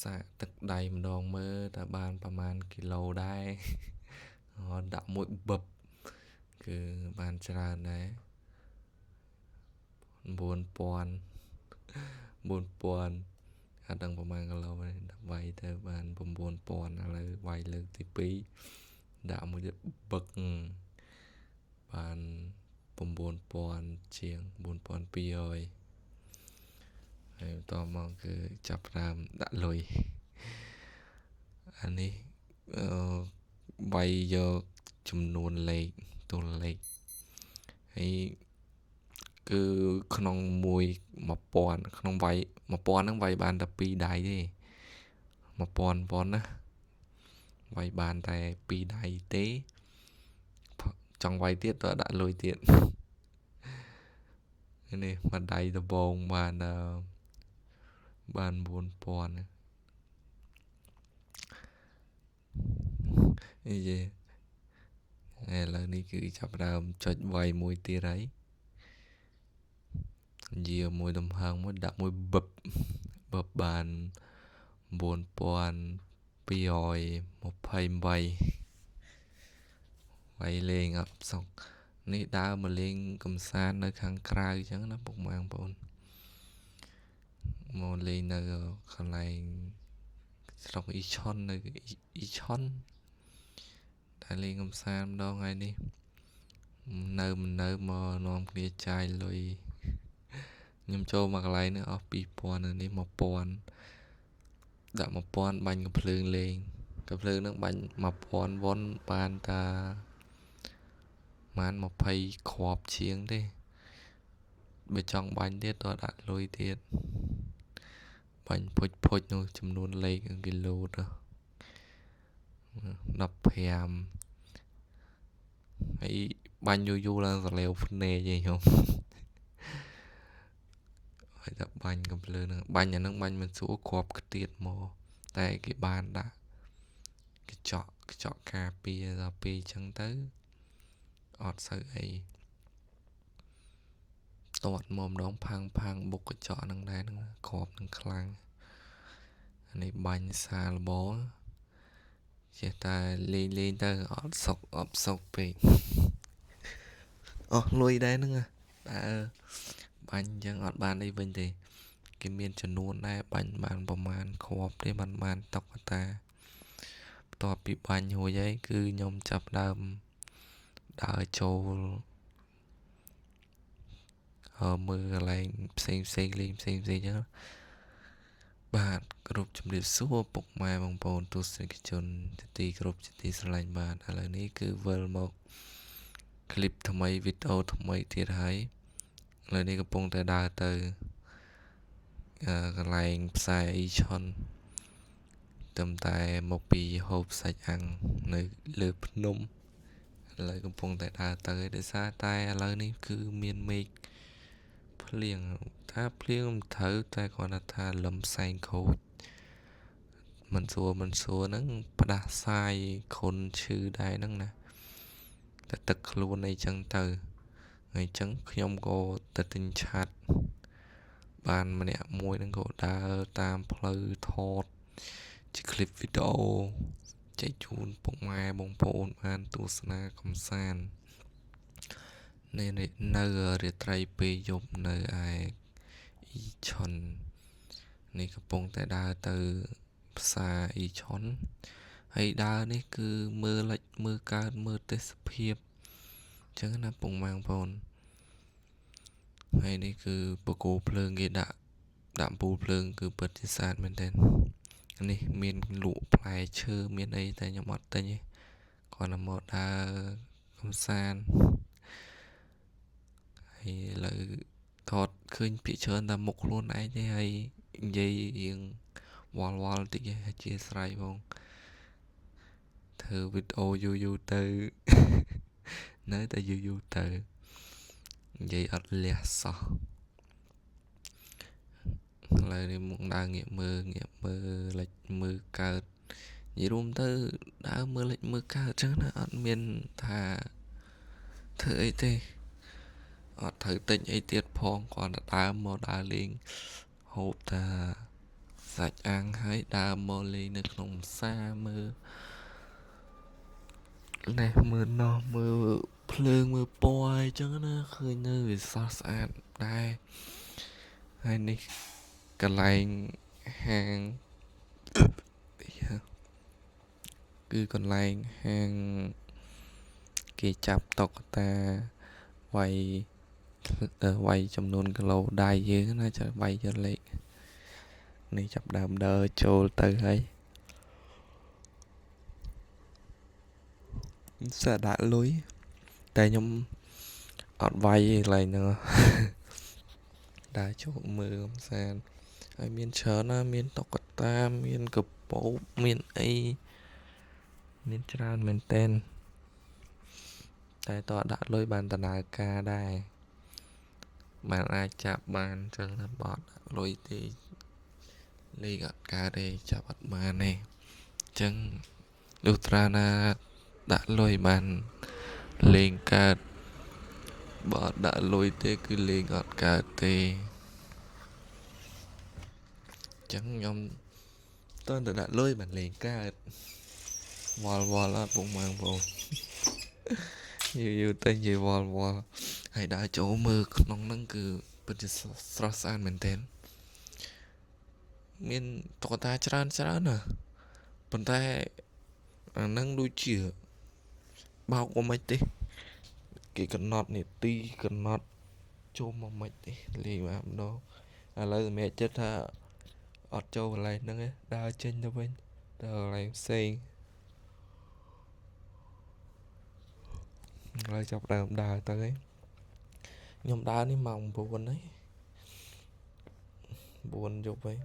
Xạទឹកđầyម្ដងមើលតើបានប្រមាណគីឡូដែរដាក់មួយបឹបគឺបានច្រើនដែរ9000 4000អត់ដឹងប្រមាណគីឡូទេដាក់វាយទៅបាន9000ឥឡូវវាយលើកទី2ដាក់មួយទៀតបឹកបាន9000ជាង9200ហើយបន្តមកគឺចាប់ផ្ដើមដាក់លុយអានេះវាយយកចំនួនលេខតួលេខហើយគឺក្នុង1000ក្នុងវាយ1000ហ្នឹងវាយបានតែ2ដៃទេ1000ណាវាយបានតែ2ដៃទេចង់វាយទៀតតើដាក់លុយទៀតនេះមួយដៃដបងបាន9000និយាយឥឡូវនេះគឺចាប់ដើមចុចវាយមួយទៀតហើយយាមួយដំហឹងមួយដាក់មួយបឹបបាន9228វាយលេងអត់សុខនេះដើរមកលេងកំសាន្តនៅខាងក្រៅអញ្ចឹងណាពុកម៉ែបងប្អូនមកលេងនៅកន្លែងស្រុកអ៊ីឆុននៅអ៊ីឆុនតែលេងកំសាន្តម្ដងថ្ងៃនេះនៅមកនាំគ្នាចាយលុយខ្ញុំចូលមកកន្លែងនេះអស់2000នេះ1000ដាក់1000បាញ់កំភ្លើងលេងកំភ្លើងនឹងបាញ់1000វ៉ុនបានតាបាន20គ្រាប់ជាងទេបើចង់បាញ់ទៀតតើដាក់លុយទៀតបាញ់ភុចនោះចំនួនលេខគីឡូទៅ15ហើយបាញ់យូរឡើងសលេវភ្នែកឯងខ្ញុំហើយតែបាញ់កំភ្លើងហ្នឹងបាញ់អាហ្នឹងបាញ់មិនស្រួលគ្រាប់ខ្ទៀតមកតែគេបានដាក់កញ្ចក់ការពារដល់ពេលអញ្ចឹងទៅអត់សូវអីតតមកម្ដងផាំងបុកកញ្ចក់ហ្នឹងដែរហ្នឹងគ្រាប់ហ្នឹងខ្លាំងនេះបាញ់សាលបចេះតែលេងទៅអត់សុកពេកអស់លុយដែរហ្នឹងតែបាញ់អញ្ចឹងអត់បានអីវិញទេគេមានចំនួនដែរបាញ់បានប្រមាណគ្រាប់ទេបានតុកតាបន្ទាប់ពីបាញ់រួចហើយគឺខ្ញុំចាប់ដើមដើរចូលមើលកន្លែងផ្សេងលេងផ្សេងអញ្ចឹងបាទគ្រប់ជំរាបសួរពុកម៉ែបងប្អូនទស្សនិកជនជាទីគោរពជាទីស្រឡាញ់បាទឥឡូវនេះគឺវិលមកคลิปថ្មីវីដេអូថ្មីទៀតហើយឥឡូវនេះកំពុងតែដើរទៅកន្លែងផ្សារអ៊ីឆុនតែមកពីហូបសាច់អាំងនៅលើភ្នំឥឡូវកំពុងតែដើរទៅដោយសារតែឥឡូវនេះគឺមានមេឃភ្លៀងថាភ្លៀងមិនត្រូវតែគាត់ថាលំសែងខូចមិនសួរហ្នឹងផ្ដាសាយខុនឈឺដែរហ្នឹងណាតែទឹកខ្លួនអីចឹងទៅហើយចឹងខ្ញុំក៏ទៅទិញឆាត់បានម្នាក់មួយហ្នឹងក៏ដើរតាមផ្លូវថតជាคลิปវីដេអូចែកជូនពុកម៉ែបងប្អូនបានទស្សនាកំសាន្តនៅរាត្រីពេលយប់នៅឯអ៊ីឆុននេះកំពុងតែដើរទៅផ្សារអ៊ីឆុនហើយដើរនេះគឺមើលលិចមើលកើតមើលទេសភាពអញ្ចឹងណាពុកម៉ែបងប្អូនហើយនេះគឺបកគោភ្លើងគេដាក់ពូលភ្លើងគឺពិតជាស្អាតមែនទែននេះមានលក់ផ្លែឈើមានអីតែខ្ញុំអត់ទិញទេគាត់តែមកដើរកំសាន្តហើយឥឡូវថតឃើញពាក្យច្រើនតែមុខខ្លួនឯងទេហើយនិយាយរៀងវល់តិចអធិស្ឋានបងធ្វើវីដេអូយូរទៅនៅតែយូរទៅនិយាយអត់លះសោះឥឡូវនេះមកដើរងាកមើលលេចមើលកើតនិយាយរួមទៅដើរមើលលេចមើលកើតអញ្ចឹងណាអត់មានថាធ្វើអីទេអត់ត្រូវទិញអីទៀតផងគាត់ដើរមកដើរលេងហូបតា សាច់អាំងហើយដើរមកលេងនៅក្នុងផ្សារមើលនេះមើលនោះមើលភ្លើងមើលពណ៌អីចឹងណាឃើញនៅវាស្រស់ស្អាតដែរហើយនេះកន្លែងហាងគឺកន្លែងហាងគេចាប់តុក្កតាវាយចំនួនគីឡូដៃយើងណាចាវាយយកលេខនេះចាប់ដើមដើរចូលទៅហើយសាដាក់លុយតែខ្ញុំអត់វាយឯកន្លែងហ្នឹងដើរចូលមើលកំសាន្តហើយមានច្រើនណាមានតុក្កតាមានកពបមានអីមានច្រើនមែនតើតែតើដាក់លុយបានដំណើរការដែរបានអាចចាប់បានចឹងណាបត់លុយទេលេខអត់កើតទេចាប់អត់បានទេចឹងលុះត្រាណាដាក់លុយបានលេងកើតបើអត់ដាក់លុយទេគឺលេងអត់កើតទេចឹងខ្ញុំតើដាក់លុយបានលេងកើតវល់អត់ពុកម៉ាងបងយូរទៅនិយាយវល់ហើយដើរចូលមើលក្នុងហ្នឹងគឺពិតជាស្រស់ស្អាតមែនទែនមានតុក្កតាច្រើនណាប៉ុន្តែអាហ្នឹងដូចជាបោកមកមិនទេគេកំណត់នីតិកំណត់ចូលមកមិនទេលេងមកម្ដងឥឡូវសម្រាប់ចិត្តថាអត់ចូលកន្លែងហ្នឹងទេដើរចេញទៅវិញទៅកន្លែងផ្សេងហើយចាប់ដើមដើរទៅខ្ញុំដើរនេះម៉ោង9ហើយ9យប់ហើយ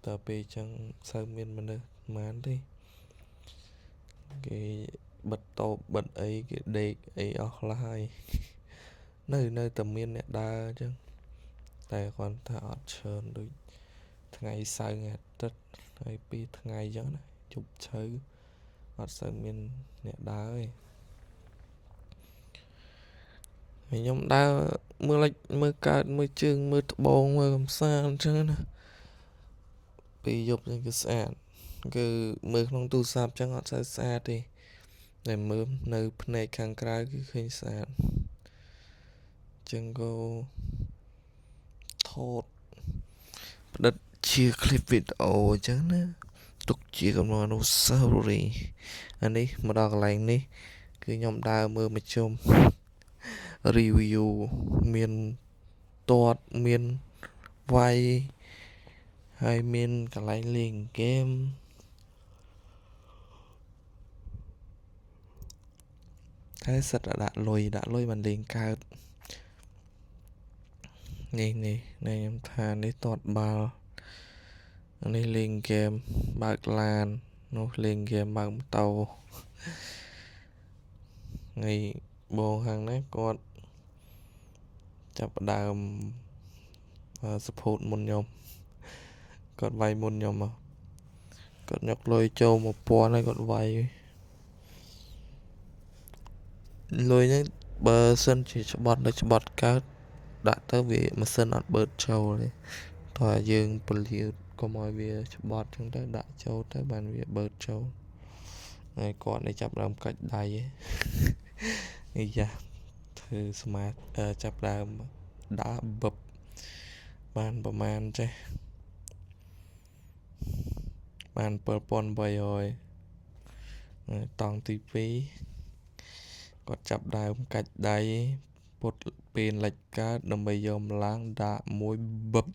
តើពេលចឹងសូវមានមនុស្សប៉ុន្មានទេគេបិទតូបបិទអីគេដេកអីអស់ខ្លះហើយនៅតែមានអ្នកដើរចឹងតែគាត់ថាអត់ច្រើនដូចថ្ងៃសៅរ៍ថ្ងៃអាទិត្យហើយ2ថ្ងៃចឹងណាជប់ឈៅអត់សូវមានអ្នកដើរទេខ្ញុំដើរមើលមើលកើតមើលជើងមើលត្បូងមើលកំសាន្តអញ្ចឹងណាពេលយប់ហ្នឹងគឺស្អាតគឺមើលក្នុងទូរស័ព្ទអញ្ចឹងអត់សូវស្អាតទេតែមើលនៅភ្នែកខាងក្រៅគឺឃើញស្អាតអញ្ចឹងក៏ថតផ្ដិតជាคลิปវីដេអូអញ្ចឹងណាទុកជាកំណត់អនុស្សាវរីយ៍អានេះមកដល់កន្លែងនេះគឺខ្ញុំដើរមើលមកជុំ review មានតាត់មានវាយហើយមានកន្លែងលេងហ្គេមតែសិតតែដាក់លុយបានលេងកើតនេះខ្ញុំថានេះតាត់បាល់នេះលេងហ្គេមបើកឡាននោះលេងហ្គេមបើកម៉ូតូថ្ងៃបងខាងនេះគាត់ចាប់ផ្ដើមsupport មុនខ្ញុំគាត់វាយមុនខ្ញុំគាត់យកលុយចូល1000ហើយគាត់វាយលុយហ្នឹងបើសិនជាច្បាត់ដល់ច្បាត់កើតដាក់ទៅវាម៉ាស៊ីនអត់បឺតចូលទេតើយើងពលាតកុំឲ្យវាច្បាត់ចឹងទៅដាក់ចូលទៅបានវាបឺតចូលហើយគាត់នេះចាប់ដើមកាច់ដៃនេះយ៉ាធ្វើស្មាតចាប់ដើមដើរបឹបបានប្រមាណចេះបាន7800តង់ទី2គាត់ចាប់ដើមកាច់ដៃពុតពេលលិចកើតដើម្បីយកម្លាំងដាក់មួយបឹប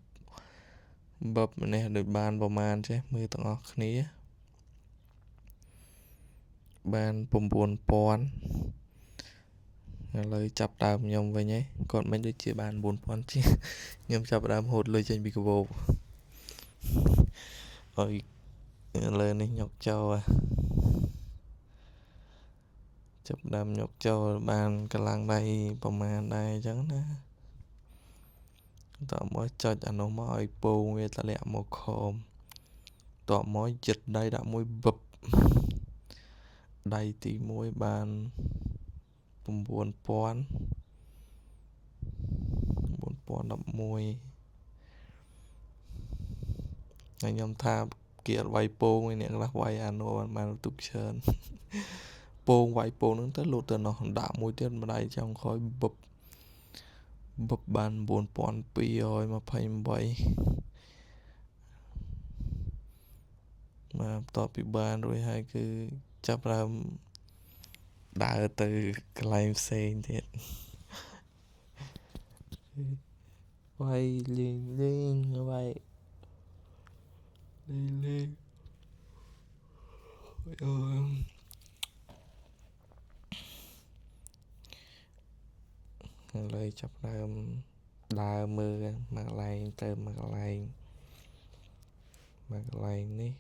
ម្នេះដូចបានប្រមាណចេះមើលទាំងអស់គ្នាបាន9000ឥឡូវចាប់ដើមខ្ញុំវិញហ៎គាត់មិនដូចជាបាន4000ជាខ្ញុំចាប់ដើមហូតលុយចេញពីកាបូបអើយឥឡូវនេះញុកចោលចាប់ដើមញុកចោលបានកម្លាំងដៃប្រមាណដែរអញ្ចឹងណាតោះមកចុចអានោះមកឲ្យពងវាតម្លាក់មកខមតោះមកយិតដៃដាក់មួយបឹបដៃទី1បាន9000 9011 ហើយខ្ញុំថាគេអត់វាយពងឯអ្នកខ្លះវាយអានោះបានទូកច្រើនពងវាយពងហ្នឹងទៅលូតទៅនោះដាក់មួយទៀតម្ដាយចាំក្រោយបឹបបាន9228មកបន្ទាប់ពីបានរួចហើយគឺចាប់ដើមដើរទៅកន្លែងផ្សេងទៀតវាយលេងវាយលេងឥឡូវចាប់ដើមដើរមើលមកកន្លែងទៅមកកន្លែងនេះ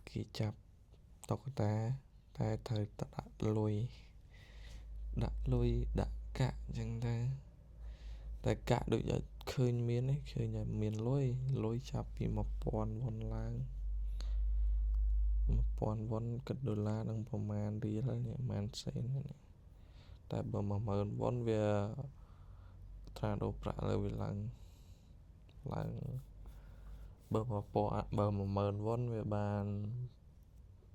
គេចាប់តុក្កតាតែត្រូវដាក់លុយដាក់កាក់អញ្ចឹងតែកាក់ដូចឲ្យឃើញមានទេឃើញតែមានលុយចាប់ពី1000វ៉ុនឡើង1000វ៉ុនគិតដុល្លារនឹងប្រមាណរៀលហើយនេះប្រមាណសេនតែបើ10000វ៉ុនវាត្រាដូរប្រាក់លើវាឡើងបើ10000វ៉ុនវាបាន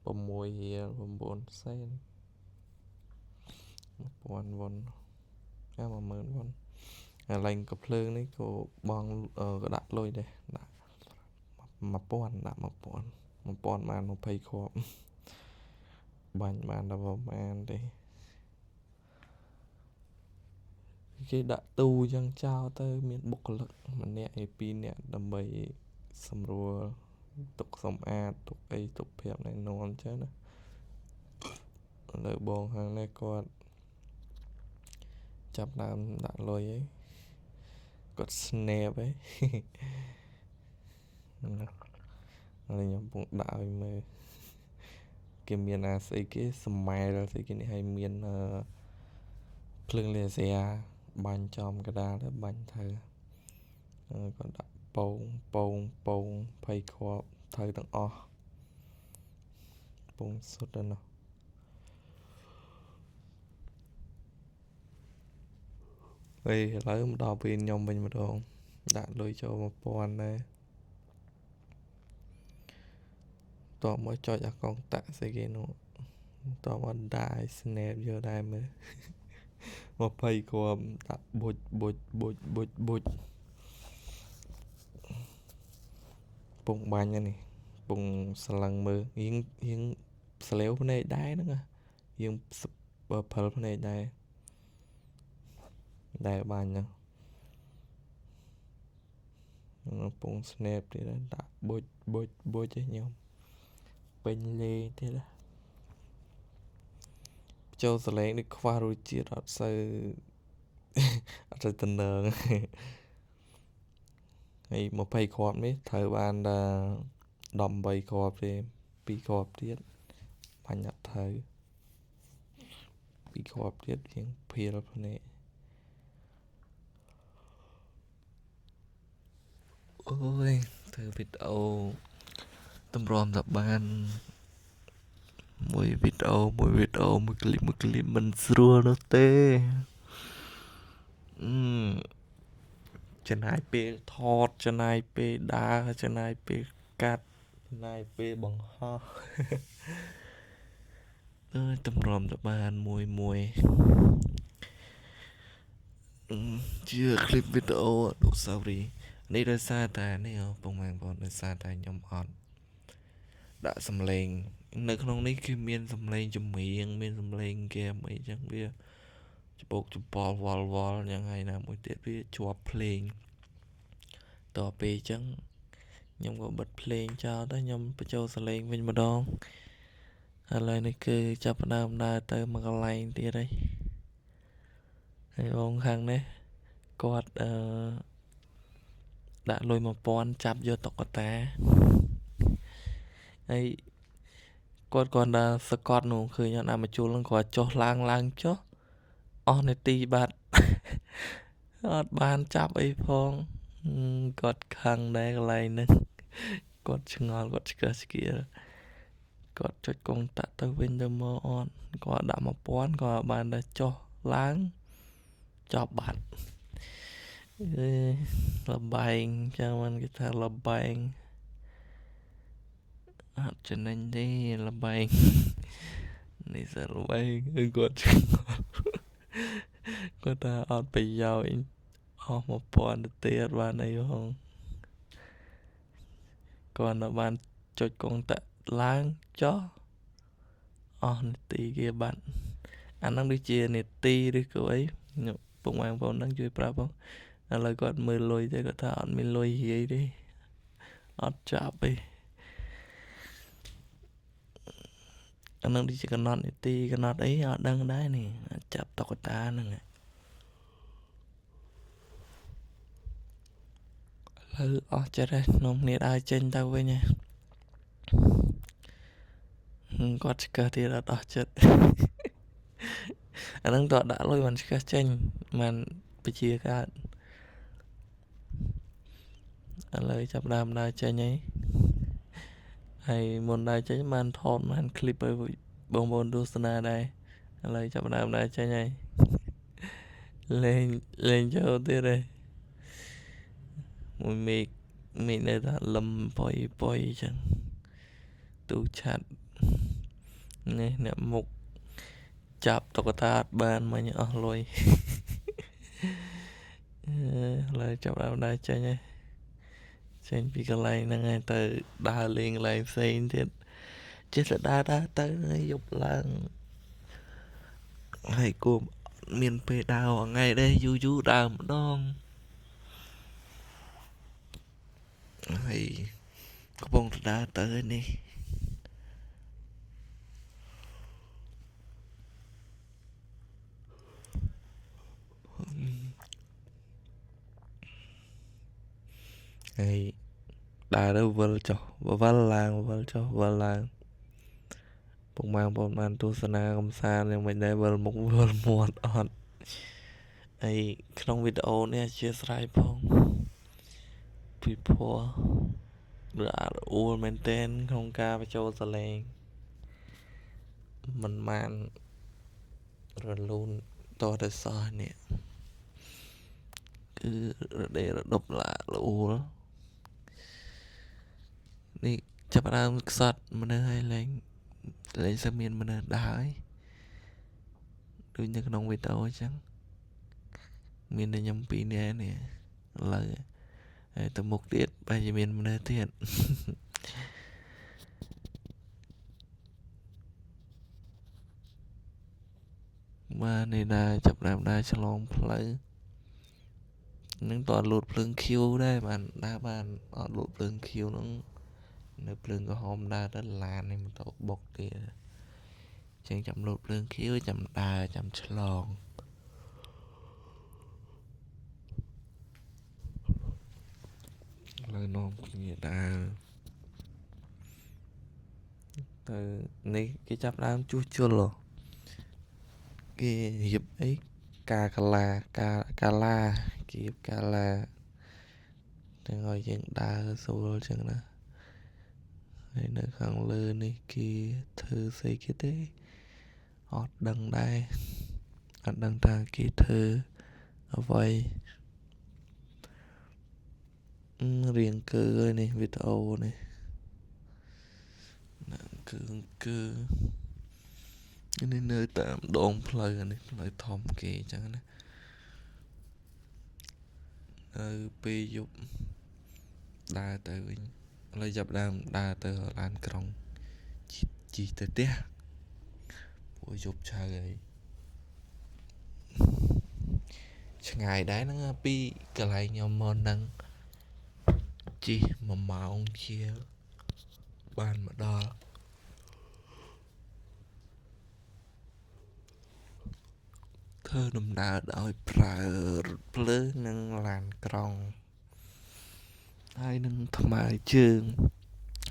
6រៀល9សេន1000វ៉ុន10000វ៉ុនអាឡើងកំភ្លើងនេះក៏បងក៏ដាក់លុយដែរដាក់1000ដាក់1000បាន20គ្រាប់បាញ់បានតែប្រហែលទេគេដាក់ទូអញ្ចឹងចោលទៅមានបុគ្គលិកម្នាក់ឯ2នាក់ដើម្បីសម្រួលទុកសម្អាតទុកអីទុកព្រាបណែនាំអញ្ចឹងណាលើបងខាងនេះគាត់ចាប់ដើមដាក់លុយហើយគាត់ snap ហើយហើយខ្ញុំពងដាក់ឲ្យមើលគេមានអាស្អីគេស្មែលស្អីគេនេះឲ្យមានភ្លើងលាស៊ែរបាញ់ចំកដាលទៅបាញ់ទៅគាត់ដាក់ពង20គ្រាប់ទៅទាំងអស់ពងសុទ្ធទៅនោះឥឡូវមកដល់ពេលខ្ញុំវិញម្ដងដាក់លុយចូល1000ដែរតោះមកចុចអាកងតាក់ស្អីគេនោះតោះមកដាក់ snap យកដែរមើល20គ្រាប់ដាក់បុចពងបាញ់នេះពងស្លឹងមើលរៀងស្លាវភ្នែកដែរហ្នឹងរៀងបើព្រិលភ្នែកដែរបាញ់ហ្នឹងពង snap ទៀតដាក់បុចឲ្យខ្ញុំពេញលេទៀតចូលសលេងដូចខ្វះរសជាតិអត់សូវតំណងហើយ20គ្រាប់នេះត្រូវបាន18គ្រាប់ទេ2គ្រាប់ទៀតបាញ់អត់ត្រូវ2គ្រាប់ទៀតរៀងភៀលភ្នែកអូយធ្វើវីដេអូតម្រាំតែបានមួយវីដេអូមួយគ្លីបមិនស្រួលនោះទេចំណាយពេលថតចំណាយពេលដើរចំណាយពេលកាត់ចំណាយពេលបង្ហោះតម្រាំតែបានមួយជាคลิปវីដេអូអនុស្សាវរីយ៍នេះដោយសារតែនេះបងដោយសារតែខ្ញុំអត់ដាក់សំឡេងនៅក្នុងនេះគឺមានសំឡេងចម្រៀងមានសំឡេងហ្គេមអីចឹងវាច្បោកច្បល់វល់យ៉ាងហើយណាមួយទៀតវាជាប់ភ្លេងតទៅពេលចឹងខ្ញុំក៏បិទភ្លេងចោលទៅខ្ញុំបញ្ចូលសំឡេងវិញម្ដងឥឡូវនេះគឺចាប់ផ្ដើមដើរទៅមកកន្លែងទៀតហើយបងខាងនេះគាត់ដាក់លុយ1000ចាប់យកតុក្កតាហើយគាត់ដើរសកត់នោះឃើញអត់អាមជុលនឹងគាត់ចុះឡើងចុះអស់នាទីបាត់អត់បានចាប់អីផងគាត់ខឹងដែរកន្លែងហ្នឹងគាត់ឆ្ងល់គាត់ឆ្កឹះឆ្កៀលគាត់ចុចកុងតាក់ទៅវិញទៅមកអត់គាត់ដាក់1000គាត់បានតែចុះឡើងចប់បាត់លបែងចឹងមិនគេថាលបែង អត់ចំណេញទេលបែងនេះសលបែងគាត់គាត់ថាអត់ប្រយោជន៍អស់1000ទៅទៀតអត់បានអីផងគាត់នៅបានចុចកងតាក់ឡើងចុះអស់នាទីគេបាត់អាហ្នឹងដូចជានាទីឬក៏អីពុកម៉ែបងប្អូនហ្នឹងជួយប្រាប់ផងឥឡូវគាត់មើលលុយទៅគាត់ថាអត់មានលុយហីទេអត់ចាប់ទេអាហ្នឹងដូចជាកំណត់នាទីកំណត់អីអត់ដឹងដែរនេះចាប់តុក្កតាហ្នឹងឥឡូវអស់ចិត្តហើយនាំគ្នាដើរចេញទៅវិញហើយគាត់ឆ្កឹះទៀតអត់អស់ចិត្តអាហ្នឹងតើដាក់លុយមិនឆ្កឹះចេញមិនបជាកើតឥឡូវចាប់ដើមដើរចេញហើយមុនដើរចេញបានថតបានคลิปឲ្យបងប្អូនទស្សនាដែរឥឡូវចាប់ដើមដើរចេញហើយលេងចូលទៀតហើយមួយមេឃនៅថាលឹមប៉ុយចឹងទូឆាត់នេះអ្នកមុខចាប់តុក្កតាអត់បានមិញអស់លុយឡើយចាប់ដើមដើរចេញហើយចេញពីកន្លែងហ្នឹងហើយទៅដើរលេងកន្លែងផ្សេងទៀតចេះតែដើរទៅយប់ឡើងហើយគួរមានពេលដើរថ្ងៃដែរយូរដើរម្ដងហើយកំពុងតែដើរទៅនេះហើយដើរទៅវិលចុះវិលឡើងវិលចុះវិលឡើងពុកម៉ែបងប្អូនបានទស្សនាកំសាន្តយ៉ាងមិនដែរវិលមុខវិលមាត់អត់ហើយក្នុងវីដេអូនេះអធិស្ឋានផងពីព្រោះឬអត់អួលមែនទែនក្នុងការបញ្ចូលសលេងមិនបានរលូនតទៅសោះនេះគឺរដេរដប់ឡាលអួលនេះចាប់ដើមខ្សត់មនុស្សឲ្យលេងសមានមនុស្សដើរដូចនៅក្នុងវីដេអូអញ្ចឹងមានតែខ្ញុំ2នាក់នេះឥឡូវហើយទៅមុខទៀតបែរជាមានមនុស្សទៀតបាទនេះដែរចាប់ដើមដើរឆ្លងផ្លូវនឹងតើលូតភ្លើងឃីវដែរបានអត់លូតភ្លើងឃីវហ្នឹងនៅភ្លើងក្រហមដើរទៅឡាននេះម៉ូតូបុកទៀតចឹងចាំលូតភ្លើងឃីវចាំដើរចាំឆ្លងលើនាំគ្នាដើរទៅនេះគេចាប់ដើមជួសជុលគេរៀបអីកាឡាគេរៀបកាឡាទាំងឲ្យយើងដើរស្រួលចឹងណាហើយនៅខាងលើនេះគេធ្វើស្អីគេទេអត់ដឹងដែរអត់ដឹងថាគេធ្វើអ្វីរៀងគឺនេះវីដេអូនេះគឺនេះនៅតាមដងផ្លូវនេះផ្លូវធំគេអញ្ចឹងណានៅពេលយប់ដើរទៅវិញឥឡូវចាប់ដើមដើរទៅឡានក្រុងជីទៅផ្ទះព្រោះយប់ឆៅហើយឆ្ងាយដែរហ្នឹងពីកន្លែងខ្ញុំមកហ្នឹងជី1ម៉ោងជាបានមកដល់ធ្វើដំណើរដោយប្រើរថភ្លើងនិងឡានក្រុងហើយនឹងថ្មើរជើង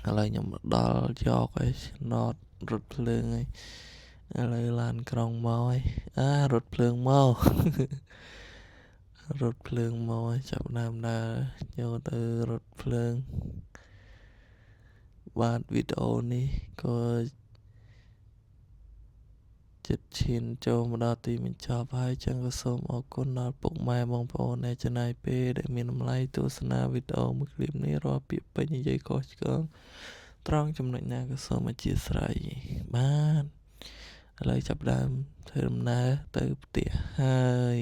ឥឡូវខ្ញុំមកដល់យកឲ្យឆ្នោតរថភ្លើងហើយឥឡូវឡានក្រុងមកហើយរថភ្លើងមករថភ្លើងមកចាប់ដើមដើរចូលទៅរថភ្លើងបាទវីដេអូនេះក៏ចិត្តឈានចូលមកដល់ទីបញ្ចប់ហើយចឹងក៏សូមអរគុណដល់ពុកម៉ែបងប្អូនដែលចំណាយពេលដែលមានតម្លៃទស្សនាវីដេអូមួយឃ្លីបនេះរាល់ពាក្យពេចន៍និយាយខុសឆ្គង ត្រង់ចំណុចណាក៏សូមអធិស្ឋានបានឥឡូវចាប់ផ្ដើមធ្វើដំណើរទៅផ្ទះហើយ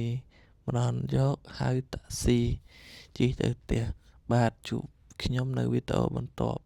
ម្ដងយកហៅតាក់ស៊ីជិះទៅផ្ទះបាទជួបខ្ញុំនៅវីដេអូបន្ទាប់